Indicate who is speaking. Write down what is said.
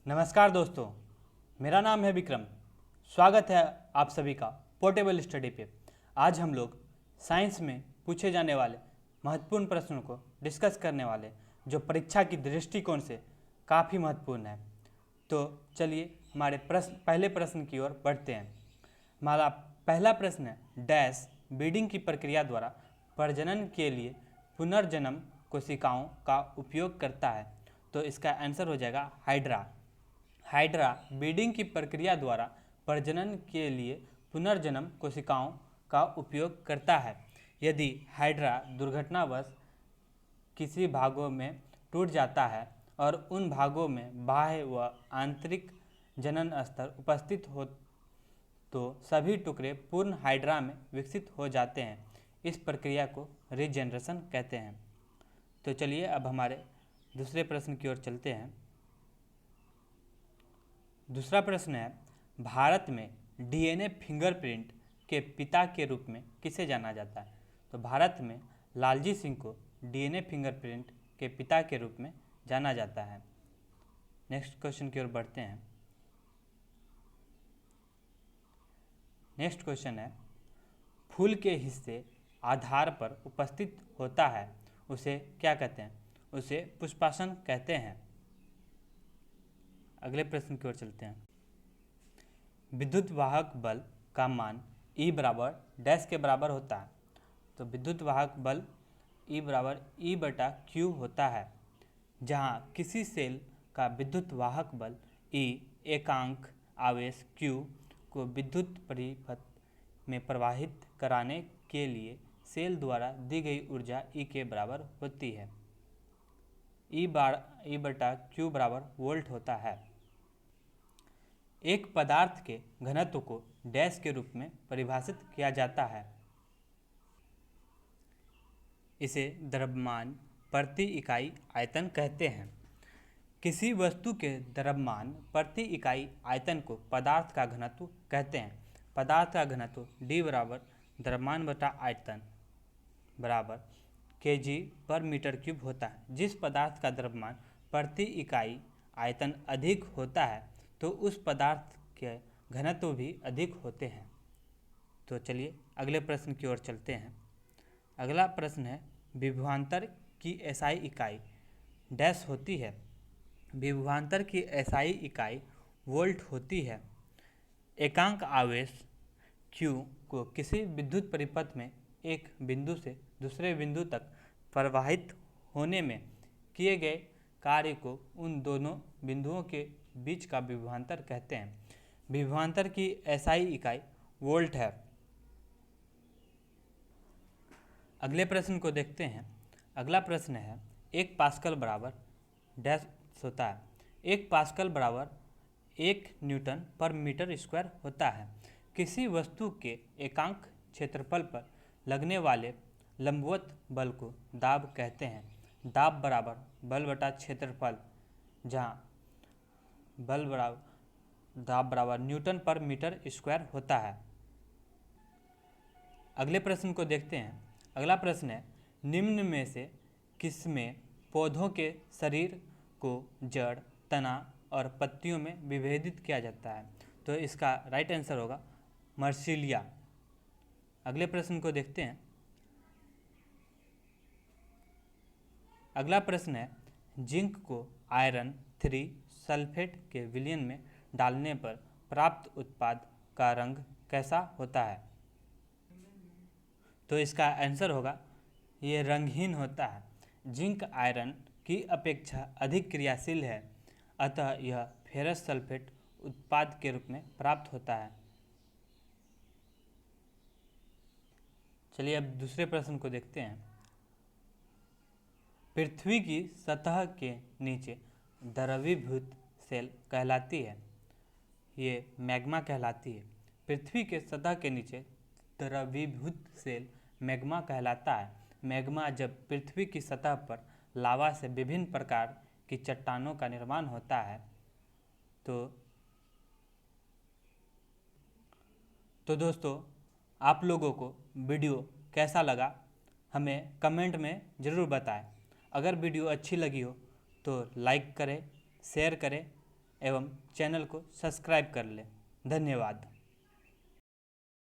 Speaker 1: नमस्कार दोस्तों, मेरा नाम है विक्रम। स्वागत है आप सभी का पोर्टेबल स्टडी पे। आज हम लोग साइंस में पूछे जाने वाले महत्वपूर्ण प्रश्नों को डिस्कस करने वाले, जो परीक्षा की दृष्टिकोण से काफ़ी महत्वपूर्ण है। तो चलिए हमारे पहले प्रश्न की ओर बढ़ते हैं। हमारा पहला प्रश्न है, डैश ब्रीडिंग की प्रक्रिया द्वारा प्रजनन के लिए पुनर्जन्म कोशिकाओं का उपयोग करता है। तो इसका आंसर हो जाएगा हाइड्रा। हाइड्रा ब्रीडिंग की प्रक्रिया द्वारा प्रजनन के लिए पुनर्जन्म कोशिकाओं का उपयोग करता है। यदि हाइड्रा दुर्घटनावश किसी भागों में टूट जाता है और उन भागों में बाह्य व आंतरिक जनन स्तर उपस्थित हो तो सभी टुकड़े पूर्ण हाइड्रा में विकसित हो जाते हैं। इस प्रक्रिया को रीजेनरेशन कहते हैं। तो चलिए अब हमारे दूसरे प्रश्न की ओर चलते हैं। दूसरा प्रश्न है, भारत में डीएनए फिंगरप्रिंट के पिता के रूप में किसे जाना जाता है? तो भारत में लालजी सिंह को डीएनए फिंगरप्रिंट के पिता के रूप में जाना जाता है। नेक्स्ट क्वेश्चन की ओर बढ़ते हैं। नेक्स्ट क्वेश्चन है, फूल के हिस्से आधार पर उपस्थित होता है, उसे क्या कहते हैं? उसे पुष्पासन कहते हैं। अगले प्रश्न की ओर चलते हैं। विद्युत वाहक बल का मान E बराबर डैश के बराबर होता है। तो विद्युत वाहक बल E बराबर E/Q होता है, जहाँ किसी सेल का विद्युत वाहक बल E एकांक आवेश Q को विद्युत परिपथ में प्रवाहित कराने के लिए सेल द्वारा दी गई ऊर्जा E के बराबर होती है। E/Q बराबर वोल्ट होता है। एक पदार्थ के घनत्व को डैश के रूप में परिभाषित किया जाता है। इसे द्रव्यमान प्रति इकाई आयतन कहते हैं। किसी वस्तु के द्रव्यमान प्रति इकाई आयतन को पदार्थ का घनत्व कहते हैं। पदार्थ का घनत्व D बराबर द्रव्यमान बटा आयतन बराबर kg/m³ होता है। जिस पदार्थ का द्रव्यमान प्रति इकाई आयतन अधिक होता है तो उस पदार्थ के घनत्व भी अधिक होते हैं। तो चलिए अगले प्रश्न की ओर चलते हैं। अगला प्रश्न है, विभवांतर की एसआई इकाई डैश होती है। विभवांतर की एसआई इकाई वोल्ट होती है। एकांक आवेश Q को किसी विद्युत परिपथ में एक बिंदु से दूसरे बिंदु तक प्रवाहित होने में किए गए कार्य को उन दोनों बिंदुओं के बीच का विभवांतर कहते हैं। विभवांतर की एसआई इकाई वोल्ट है। अगले प्रश्न को देखते हैं। अगला प्रश्न है, 1 पास्कल बराबर डैश होता है। 1 पास्कल बराबर 1 न्यूटन पर मीटर स्क्वायर होता है। किसी वस्तु के एकांक क्षेत्रफल पर लगने वाले लंबवत बल को दाब कहते हैं। दाब बराबर बल बटा क्षेत्रफल, जहाँ बल बराबर दाब बराबर न्यूटन पर मीटर स्क्वायर होता है। अगले प्रश्न को देखते हैं। अगला प्रश्न है, निम्न में से किसमें पौधों के शरीर को जड़, तना और पत्तियों में विभेदित किया जाता है? तो इसका राइट आंसर होगा मर्सिलिया। अगले प्रश्न को देखते हैं। अगला प्रश्न है, जिंक को आयरन 3 सल्फेट के विलयन में डालने पर प्राप्त उत्पाद का रंग कैसा होता है? तो इसका आंसर होगा, ये रंगहीन होता है। जिंक आयरन की अपेक्षा अधिक क्रियाशील है, अतः यह फेरस सल्फेट उत्पाद के रूप में प्राप्त होता है। चलिए अब दूसरे प्रश्न को देखते हैं। पृथ्वी की सतह के नीचे द्रवीभूत सेल कहलाती है। ये मैग्मा कहलाती है। पृथ्वी के सतह के नीचे द्रवीभूत सेल मैग्मा कहलाता है। मैग्मा जब पृथ्वी की सतह पर लावा से विभिन्न प्रकार की चट्टानों का निर्माण होता है तो दोस्तों, आप लोगों को वीडियो कैसा लगा हमें कमेंट में ज़रूर बताएं। अगर वीडियो अच्छी लगी हो तो लाइक करें, शेयर करें एवं चैनल को सब्सक्राइब कर लें। धन्यवाद।